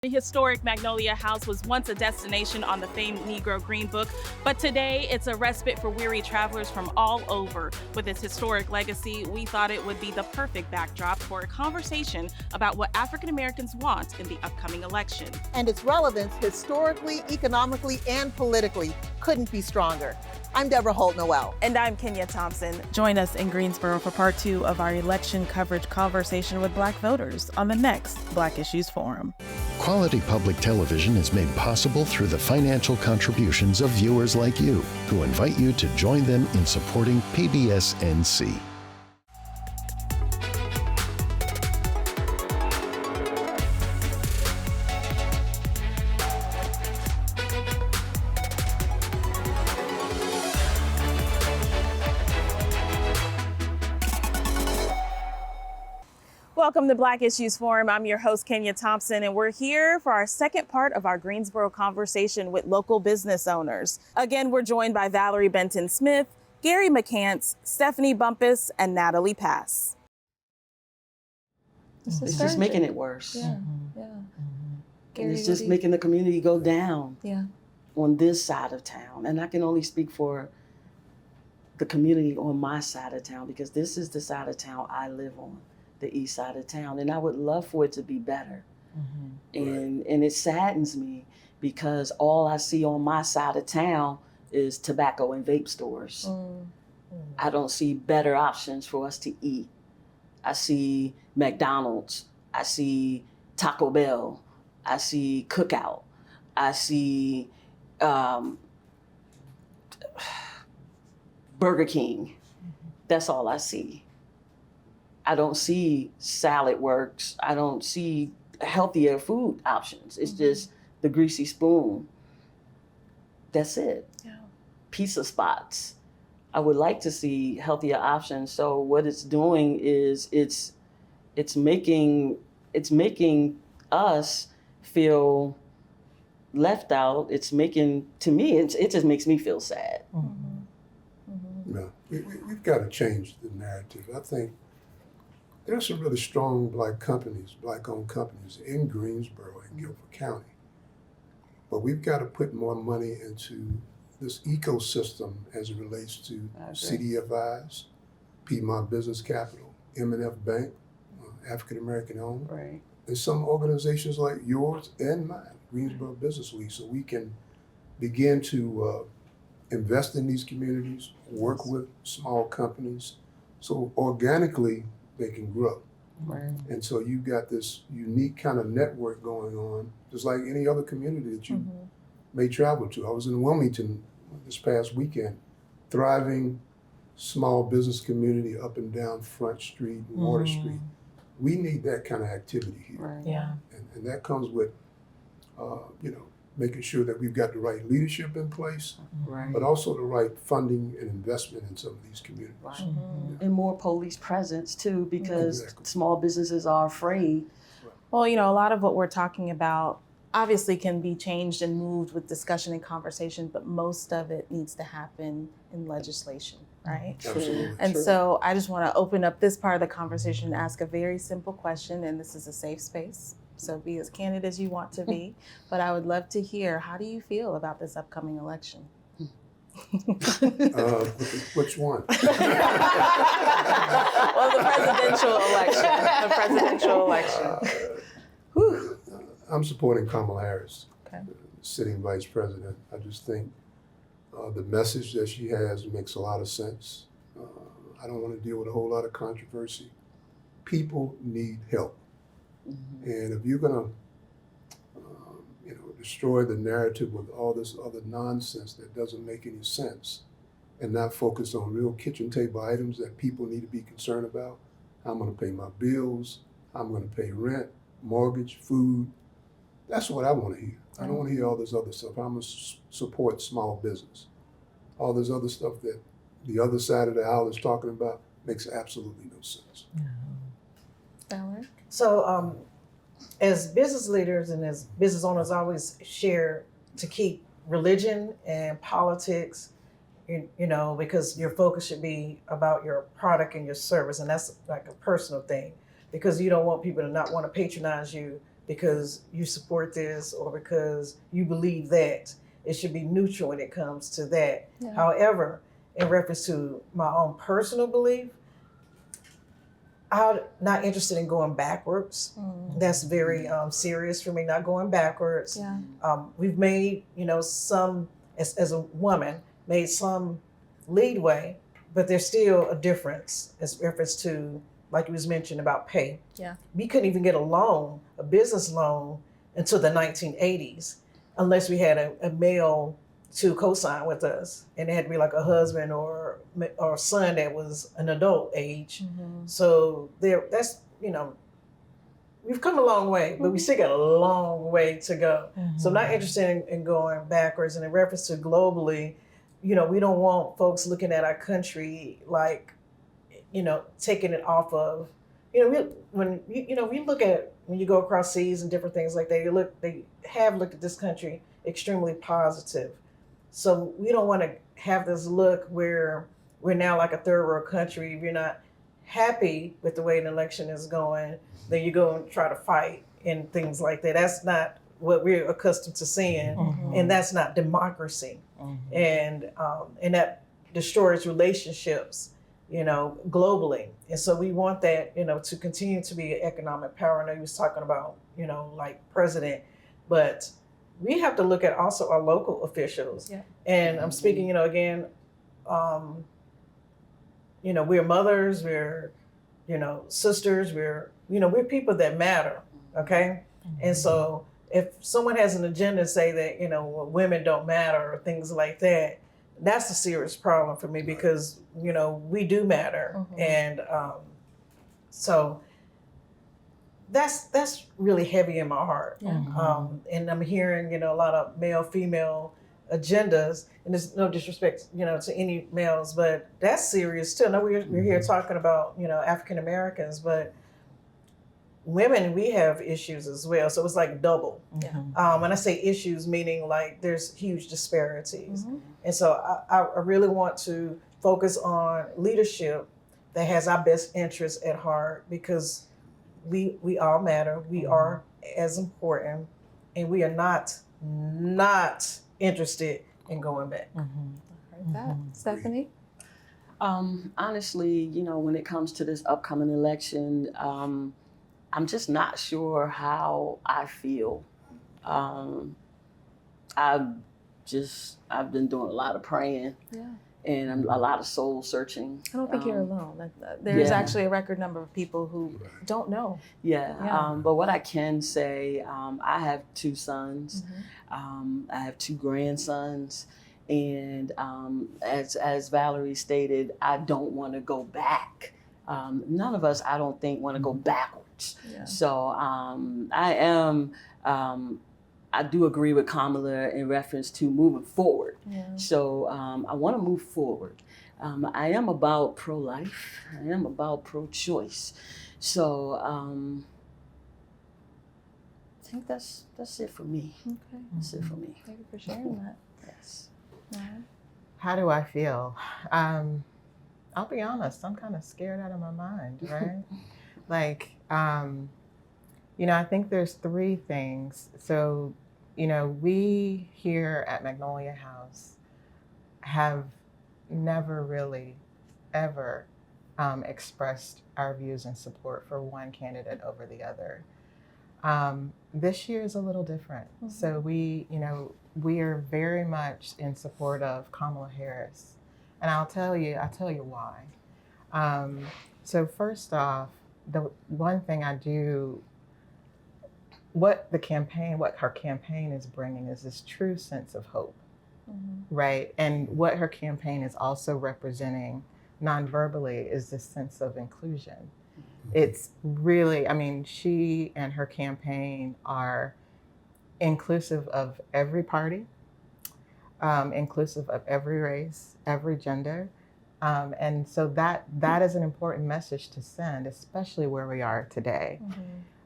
The historic Magnolia House was once a destination on the famed Negro Green Book, but today it's a respite for weary travelers from all over. With its historic legacy, we thought it would be the perfect backdrop for a conversation about what African Americans want in the upcoming election. And its relevance historically, economically, and politically couldn't be stronger. I'm Deborah Holt-Noel. And I'm Kenia Thompson. Join us in Greensboro for part 2 of our election coverage conversation with Black voters on the next Black Issues Forum. Quality public television is made possible through the financial contributions of viewers like you, who invite you to join them in supporting PBS NC. Welcome to Black Issues Forum. I'm your host, Kenia Thompson, and we're here for our second part of our Greensboro conversation with local business owners. Again, we're joined by Valerie Benton Smith, Gerry McCants, Stephanie Bumpus, and Natalie Pass. It's just making it worse. Yeah. And it's just making the community go down Yeah. on this side of town. And I can only speak for the community on my side of town because this is the side of town I live on. The east side of town, and I would love for it to be better. And it saddens me because all I see on my side of town is tobacco and vape stores. I don't see better options for us to eat. I see McDonald's, I see Taco Bell, I see Cookout, I see Burger King. That's all I see. I don't see Salad Works. I don't see healthier food options. It's just the greasy spoon. That's it. Yeah. Pizza spots. I would like to see healthier options. So what it's doing is it's making us feel left out. It's making, to me, it just makes me feel sad. No, we've got to change the narrative. I think there's some really strong Black companies, Black-owned companies in Greensboro and Guilford County. But we've got to put more money into this ecosystem as it relates to CDFIs, Piedmont Business Capital, M&F Bank, African American owned, Right. and some organizations like yours and mine, Greensboro Business League, so we can begin to invest in these communities, work with small companies, so organically they can grow. Right. And so you've got this unique kind of network going on, just like any other community that you may travel to. I was in Wilmington this past weekend, thriving small business community up and down Front Street and Water Street. We need that kind of activity here. Right. Yeah. And that comes with, making sure that we've got the right leadership in place, Right. but also the right funding and investment in some of these communities. Right. And more police presence too, because Exactly. small businesses are afraid. Well, a lot of what we're talking about obviously can be changed and moved with discussion and conversation, but most of it needs to happen in legislation, right? Absolutely. And True. so I just want to open up this part of the conversation and ask a very simple question, and this is a safe space. So be as candid as you want to be, but I would love to hear, how do you feel about this upcoming election? Which one? Well, the presidential election. I'm supporting Kamala Harris, Okay. sitting vice president. I just think the message that she has makes a lot of sense. I don't want to deal with a whole lot of controversy. People need help. And if you're going to, destroy the narrative with all this other nonsense that doesn't make any sense and not focus on real kitchen table items that people need to be concerned about, how I'm going to pay my bills, how I'm going to pay rent, mortgage, food. That's what I want to hear. I don't want to hear all this other stuff. I'm going to support small business. All this other stuff that the other side of the aisle is talking about makes absolutely no sense. Valerie? So as business leaders and as business owners, always share to keep religion and politics, because your focus should be about your product and your service. And that's like a personal thing, because you don't want people to not want to patronize you because you support this or because you believe that. It should be neutral when it comes to that. Yeah. However, in reference to my own personal belief, I'm not interested in going backwards. That's very serious for me, not going backwards. Yeah. We've made, some, as a woman, made some leadway, but there's still a difference as reference to, like you was mentioned about pay. Yeah. We couldn't even get a loan, a business loan, until the 1980s, unless we had a male to co-sign with us, and it had to be like a husband or son that was an adult age. So that's we've come a long way, but we still got a long way to go. So I'm not interested in going backwards. And in reference to globally, we don't want folks looking at our country like, taking it off of, when you go across seas and different things like that, they have looked at this country extremely positive. So we don't want to have this look where we're now like a third world country. If you're not happy with the way an election is going, then you go and try to fight and things like that. That's not what we're accustomed to seeing, and that's not democracy. And that destroys relationships, globally. And so we want that, to continue to be an economic power. I know you was talking about, like president, but we have to look at also our local officials. Yeah. And I'm speaking, again, we're mothers, we're, sisters, we're people that matter, okay? And so if someone has an agenda to say that, women don't matter or things like that, that's a serious problem for me because, we do matter. And so that's really heavy in my heart. Yeah. And I'm hearing, a lot of male-female agendas, and there's no disrespect, to any males, but that's serious too. I know we're here talking about, African Americans, but women, we have issues as well. So it's like double. Yeah. When I say issues, meaning like there's huge disparities. And so I really want to focus on leadership that has our best interests at heart, because we all matter. We are as important, and we are not interested in going back. Heard that. Stephanie? Honestly, when it comes to this upcoming election, I'm just not sure how I feel. I've been doing a lot of praying. Yeah. And a lot of soul searching. I don't think you're alone. There's yeah. actually a record number of people who don't know. Yeah. But what I can say, I have 2 sons. I have 2 grandsons. And as Valerie stated, I don't want to go back. None of us, I don't think, want to go backwards. Yeah. So I do agree with Kamala in reference to moving forward. Yeah. So I want to move forward. I am about pro-life. I am about pro-choice. So I think that's it for me. Okay. That's it for me. Thank you for sharing that. Yes. How do I feel? I'll be honest, I'm kind of scared out of my mind, right? I think there's 3 things. So, we here at Magnolia House have never really ever expressed our views and support for one candidate over the other. This year is a little different. So we are very much in support of Kamala Harris. And I'll tell you why. So first off, the one thing I do, what her campaign is bringing is this true sense of hope, right? And what her campaign is also representing non-verbally is this sense of inclusion. It's really, she and her campaign are inclusive of every party, inclusive of every race, every gender. And so that is an important message to send, especially where we are today.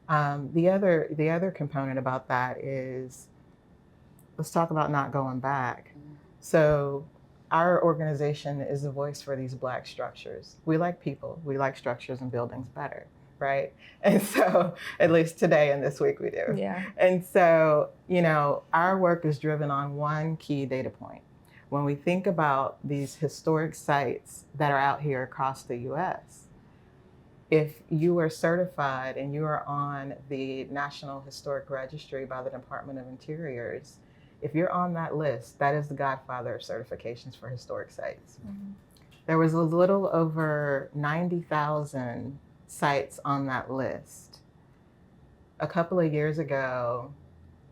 The other component about that is, let's talk about not going back. So our organization is a voice for these Black structures. We like people, we like structures and buildings better. right? And so, at least today and this week we do. Yeah. And so, our work is driven on one key data point. When we think about these historic sites that are out here across the US, if you are certified and you are on the National Historic Registry by the Department of Interiors, if you're on that list, that is the godfather of certifications for historic sites. Mhm. There was a little over 90,000 sites on that list. A couple of years ago,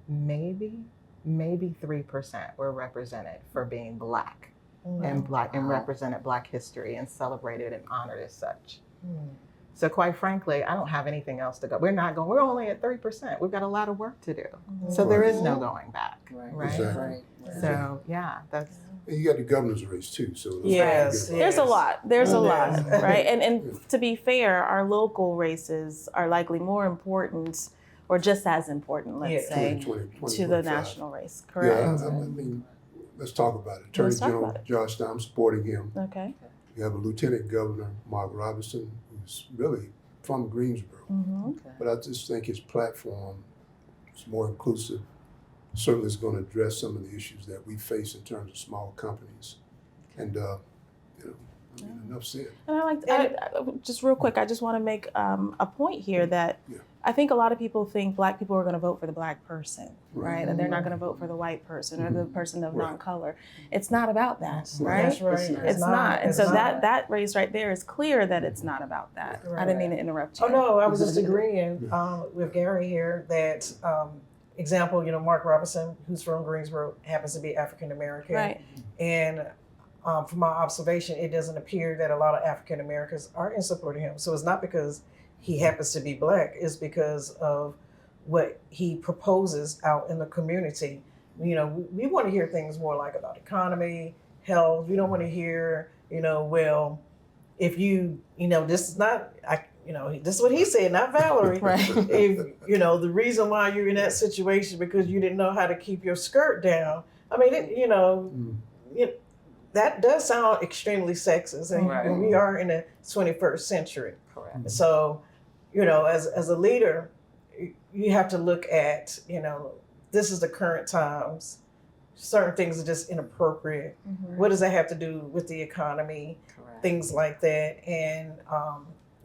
maybe 3% were represented for being Black and represented Black history and celebrated and honored as such. So quite frankly, I don't have anything else to go. We're only at 3%. We've got a lot of work to do. So there is no going back, right? Exactly. So yeah, that's. And you got the governor's race too, so Yes, There's a lot. There's a lot, Yes. right? And to be fair, our local races are likely more important, or just as important, let's say, 20, to the 25. national race. Yeah, Correct. I mean, let's talk about it. Attorney Let's talk General about it. Josh Stein, I'm supporting him. Okay. You have a Lieutenant Governor, Mark Robinson, who's really from Greensboro. Mm-hmm. But I just think his platform is more inclusive. Certainly is going to address some of the issues that we face in terms of small companies. And, enough said. And I just real quick, I just want to make a point here that Yeah. I think a lot of people think Black people are going to vote for the Black person, Right. right? And they're not going to vote for the white person or the person of Right. non-color. It's not about that, right? That's right. It's not. And It's so not. that race right there is clear that it's not about that. I didn't mean to interrupt you. Oh no, I was just agreeing with Gerry here that example, Mark Robinson, who's from Greensboro, happens to be African American, Right. and from my observation, it doesn't appear that a lot of African Americans are in support of him. So it's not because he happens to be Black; it's because of what he proposes out in the community. We want to hear things more like about economy, health. We don't want to hear, well, if this is not, this is what he said, not Valerie. Right. If, the reason why you're in that situation because you didn't know how to keep your skirt down. I mean, that does sound extremely sexist, and we are in the 21st century. Correct. So, as a leader, you have to look at, this is the current times. Certain things are just inappropriate. Mhm. What does that have to do with the economy? Correct. Things like that. And,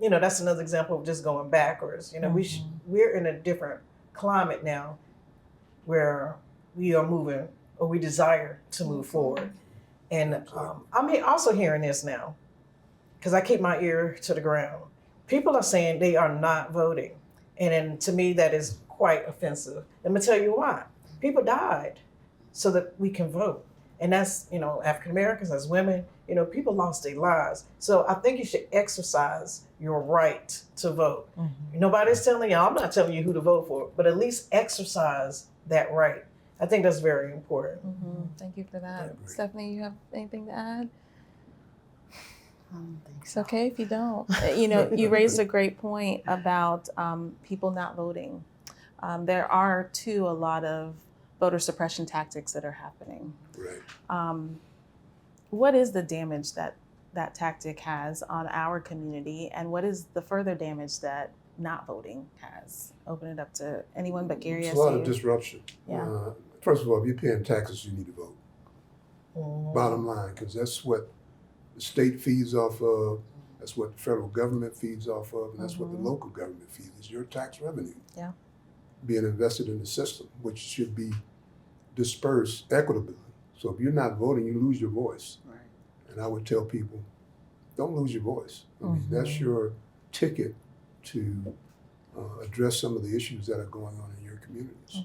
that's another example of just going backwards. We're in a different climate now where we are moving, or we desire to move forward. And I'm also hearing this now, because I keep my ear to the ground. People are saying they are not voting. And then to me, that is quite offensive. Let me tell you why. People died so that we can vote. And that's, African Americans, as women, people lost their lives. So I think you should exercise your right to vote. Mm-hmm. Nobody's telling you, I'm not telling you who to vote for, but at least exercise that right. I think that's very important. Mhm. Thank you for that. Yeah. Stephanie, you have anything to add? I don't think It's so. okay if you don't. You raised a great point about people not voting. There are, too, a lot of voter suppression tactics that are happening. Right. What is the damage that tactic has on our community, and what is the further damage that not voting has? Open it up to anyone but Gerry. It's a lot of disruption. Yeah. First of all, if you're paying taxes, you need to vote. Mhm. Bottom line, because that's what the state feeds off of, that's what the federal government feeds off of, and that's what the local government feeds, is your tax revenue. Yeah. Being invested in the system, which should be dispersed equitably. So if you're not voting, you lose your voice. Right. And I would tell people, don't lose your voice. I mean, that's your ticket to address some of the issues that are going on in your communities.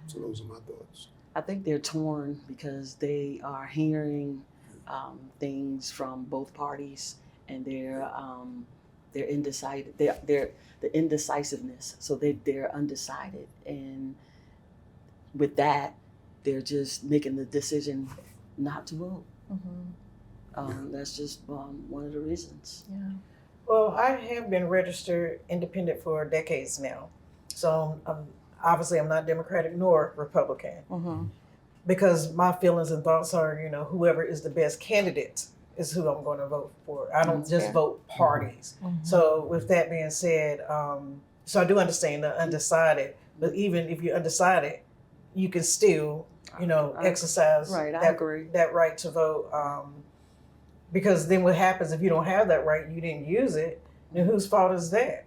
So those are my thoughts. I think they're torn because they are hearing things from both parties, and they're indecisive. They're the indecisiveness. So they're undecided, and with that, they're just making the decision not to vote. That's just one of the reasons. Yeah. Well, I have been registered independent for decades now. So obviously I'm not Democratic nor Republican, because my feelings and thoughts are, whoever is the best candidate is who I'm going to vote for. I don't just fair. vote parties. So with that being said, so I do understand the undecided, but even if you're undecided, you can still, exercise Right, I agree. that right to vote. Because then what happens if you don't have that right, you didn't use it, then whose fault is that?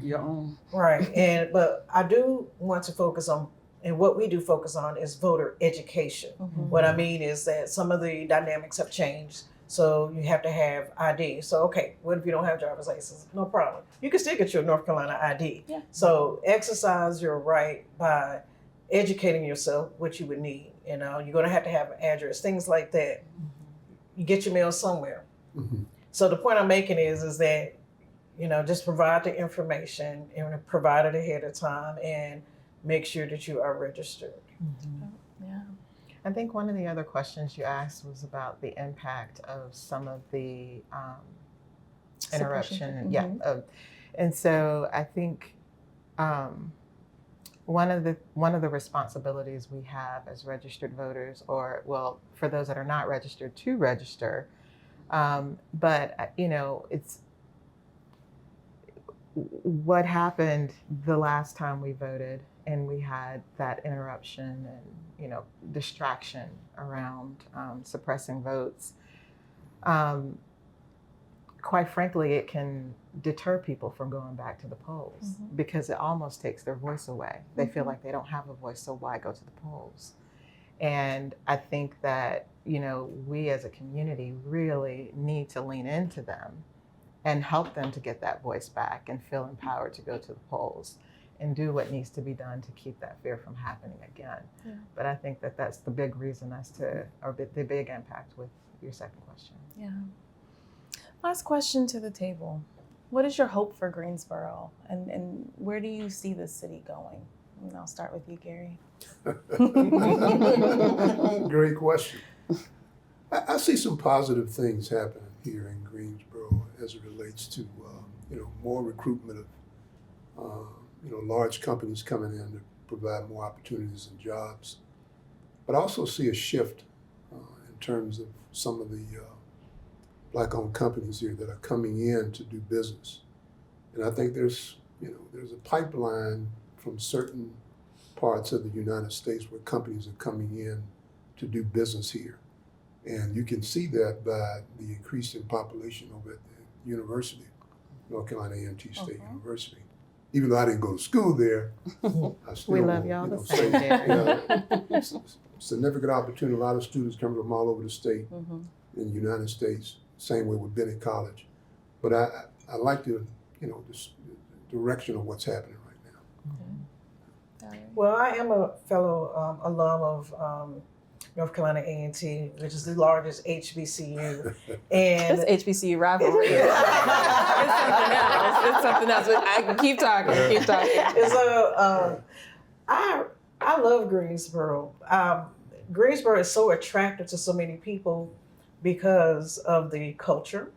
Your own. Right. But I do want to focus on, and what we do focus on is voter education. What I mean is that some of the dynamics have changed. So you have to have ID. So, okay, what if you don't have driver's license? No problem. You can still get your North Carolina ID. Yeah. So exercise your right by educating yourself what you would need. You're going to have an address, things like that. You get your mail somewhere. So the point I'm making is that, just provide the information and provide it ahead of time and make sure that you are registered. Yeah. I think one of the other questions you asked was about the impact of some of the interruption. And so I think one of the responsibilities we have as registered voters, or for those that are not registered, to register, but it's what happened the last time we voted and we had that interruption and distraction around suppressing votes. Quite frankly, it can deter people from going back to the polls because it almost takes their voice away. They feel like they don't have a voice, so why go to the polls? And I think that, we as a community really need to lean into them and help them to get that voice back and feel empowered to go to the polls and do what needs to be done to keep that fear from happening again. Yeah. But I think that that's the big reason the big impact with your second question. Yeah. Last question to the table. What is your hope for Greensboro, and where do you see the city going? And I'll start with you, Gerry. Great question. I see some positive things happening here in Greensboro as it relates to more recruitment of large companies coming in to provide more opportunities and jobs. But I also see a shift in terms of some of the Black-owned companies here that are coming in to do business. And I think there's a pipeline from certain parts of the United States where companies are coming in to do business here. And you can see that by the increasing population over at the university, North Carolina A&T State University. Even though I didn't go to school there, I still We love y'all the same, Gerry. Significant opportunity. A lot of students come from all over the state in the United States. Same way with Bennett College. But I like the direction of what's happening right now. Well, I am a fellow alum of North Carolina A&T, which is the largest HBCU. And It's HBCU rivalry. It's something else. But I keep talking. And so I love Greensboro. Greensboro is so attractive to so many people because of the culture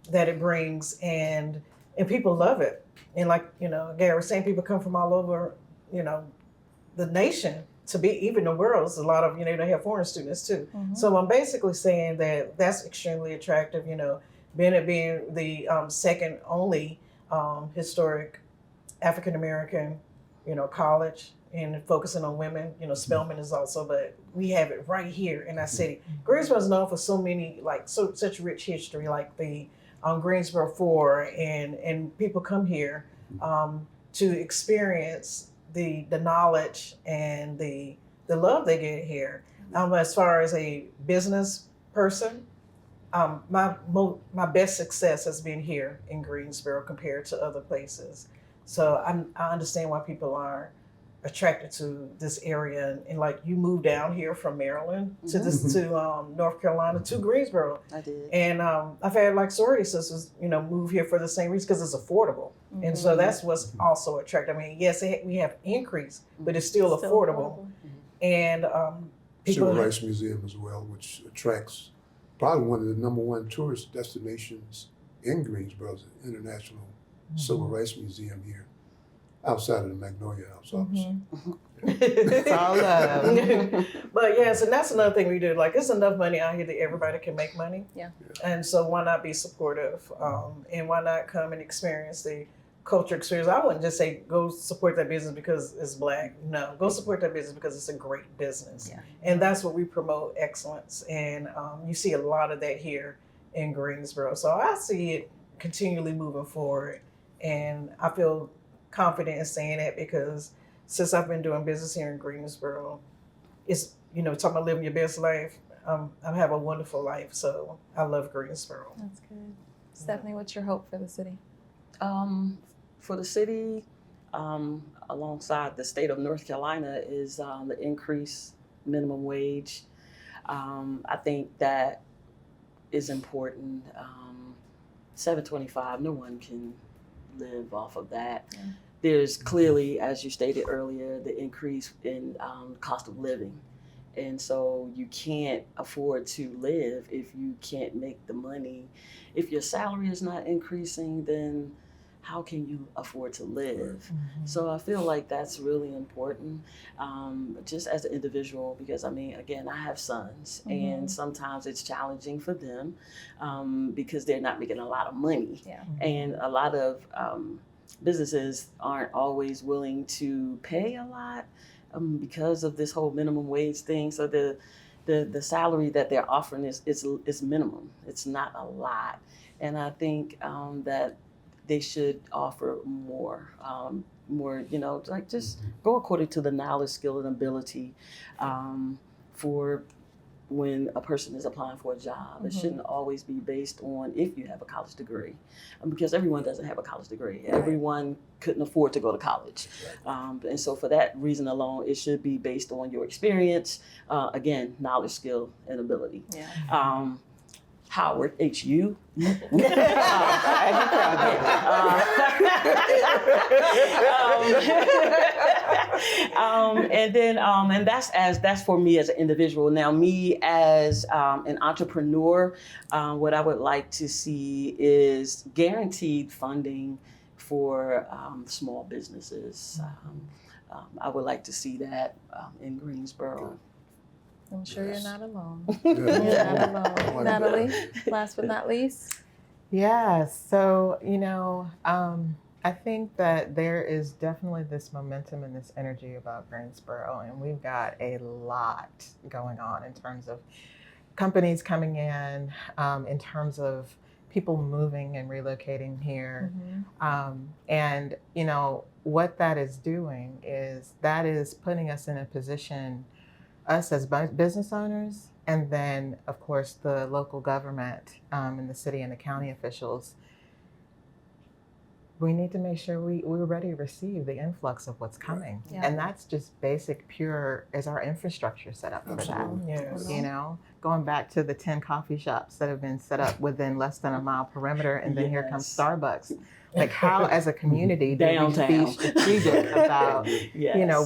that it brings, and people love it. And like Gary was saying, people come from all over the nation, to be even the world. There's a lot of they have foreign students too. So I'm basically saying that that's extremely attractive. Bennett being the second only historic African American college, and focusing on women. Spelman is also, but we have it right here in our city. Greensboro is known for so many, such rich history, like the Greensboro Four, and people come here to experience the knowledge and the love they get here. As far as a business person, my best success has been here in Greensboro compared to other places. So I understand why people are attracted to this area, and like you moved down here from Maryland to North Carolina to Greensboro. I did. And I've had sorority sisters, move here for the same reason, because it's affordable. And so that's what's also attractive. I mean, yes, we have increased, but it's still affordable. And Civil Rights Museum as well, which attracts probably one of the #1 tourist destinations in Greensboro, is the International Civil Rights Museum here, outside of the Magnolia House, obviously. It's all love. But yes, and that's another thing we do. Like, there's enough money out here that everybody can make money. Yeah. And so why not be supportive? And why not come and experience the culture experience? I wouldn't just say go support that business because it's Black. No, go support that business because it's a great business. Yeah. And that's what we promote, excellence. And you see a lot of that here in Greensboro. So I see it continually moving forward. And I feel confident in saying that because since I've been doing business here in Greensboro, it's, talking about living your best life. I have a wonderful life, so I love Greensboro. That's good. Stephanie, what's your hope for the city? For the city, alongside the state of North Carolina, is the increased minimum wage. I think that is important. $7.25, no one can live off of that. Yeah. There's clearly, as you stated earlier, the increase in cost of living. And so you can't afford to live if you can't make the money. If your salary is not increasing, then how can you afford to live? Mm-hmm. So I feel like that's really important, just as an individual, because again, I have sons, mm-hmm. and sometimes it's challenging for them because they're not making a lot of money. Yeah. And a lot of businesses aren't always willing to pay a lot because of this whole minimum wage thing. So the salary that they're offering is minimum. It's not a lot. And I think that they should offer more, like just go according to the knowledge, skill, and ability for when a person is applying for a job. Mm-hmm. It shouldn't always be based on if you have a college degree, because everyone doesn't have a college degree. Right. Everyone couldn't afford to go to college. Right. And so for that reason alone, it should be based on your experience, again, knowledge, skill, and ability. Yeah. Howard, H-U. And that's for me as an individual. Now, me as an entrepreneur, what I would like to see is guaranteed funding for small businesses. I would like to see that in Greensboro. I'm sure yes. You're not alone. Yeah. You're not alone. Natalie, last but not least. Yeah, so, I think that there is definitely this momentum and this energy about Greensboro, and we've got a lot going on in terms of companies coming in terms of people moving and relocating here. Mm-hmm. And, what that is doing is that is putting us in a position, us as business owners, and then, of course, the local government and the city and the county officials, we need to make sure we're ready to receive the influx of what's coming. Yeah. And that's just basic, pure, is our infrastructure set up for Absolutely. that? Yes. Going back to the 10 coffee shops that have been set up within less than a mile perimeter, and then here comes Starbucks. Like, how as a community do we be strategic about,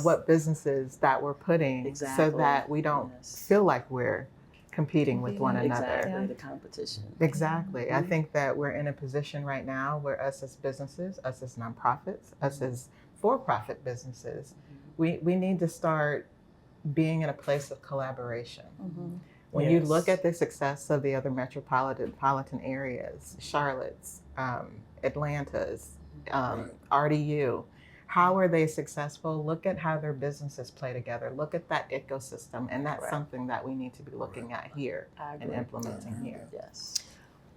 what businesses that we're putting so that we don't feel like we're competing with one another. Exactly, the competition. Exactly. Mm-hmm. I think that we're in a position right now where us as businesses, us as nonprofits, us as for-profit businesses, we need to start being in a place of collaboration. Mm-hmm. When you look at the success of the other metropolitan areas, Charlotte's, Atlanta's, RDU, how are they successful? Look at how their businesses play together. Look at that ecosystem, and that's something that we need to be looking at here and implementing here. Yes.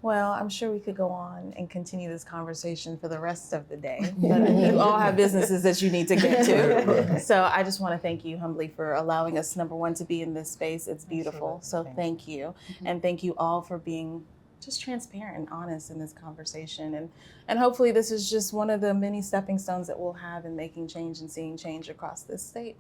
Well, I'm sure we could go on and continue this conversation for the rest of the day, but you all have businesses that you need to get to. So I just want to thank you humbly for allowing us, number one, to be in this space. It's beautiful. So thank you. Mm-hmm. And thank you all for being just transparent and honest in this conversation. And hopefully this is just one of the many stepping stones that we'll have in making change and seeing change across this state.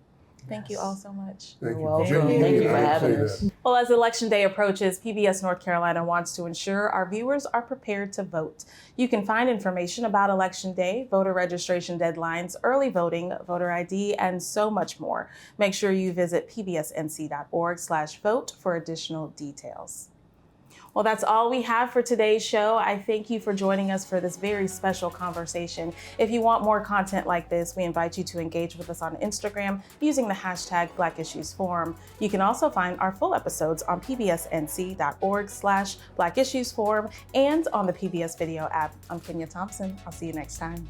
Thank you all so much. Thank you. Welcome. Thank you for having us. Well, as Election Day approaches, PBS North Carolina wants to ensure our viewers are prepared to vote. You can find information about Election Day, voter registration deadlines, early voting, voter ID, and so much more. Make sure you visit pbsnc.org/vote for additional details. Well, that's all we have for today's show. I thank you for joining us for this very special conversation. If you want more content like this, we invite you to engage with us on Instagram using the hashtag Black Issues Forum. You can also find our full episodes on pbsnc.org/Black Issues Forum and on the PBS Video app. I'm Kenia Thompson. I'll see you next time.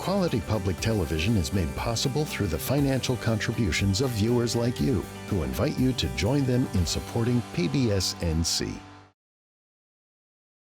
Quality public television is made possible through the financial contributions of viewers like you, who invite you to join them in supporting PBS NC.